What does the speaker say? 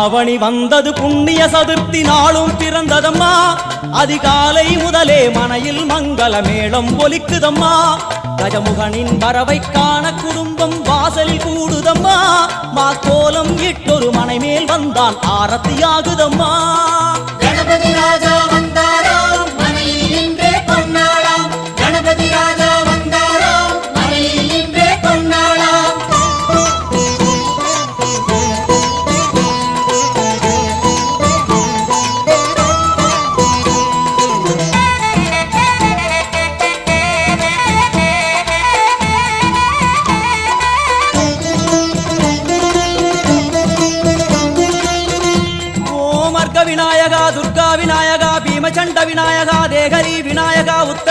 ஆவணி வந்தது புண்ணிய சதுர்த்தி நாளும் பிறந்ததம்மா அதிகாலை முதலே மனையில் மங்கள மேளம் ஒலிக்குதம்மா கஜமுகனின் வரவை காண குடும்பம் வாசலில் கூடுதம்மா மா கோலம் இட்டொரு மனை மேல் வந்தான் ஆரத்தியாகுதம்மா கணபதி ராஜா வந்தாராம் மனையில் நின்றே பொன்னாளாம் கணபதி ராஜா வந்தாராம் மனையில் நின்றே பொன்னாளாம் விநாயகா துர்கா விநாயகா பீமச்சண்ட விநாயகா தேகரி விநாயகா உத்தண்ட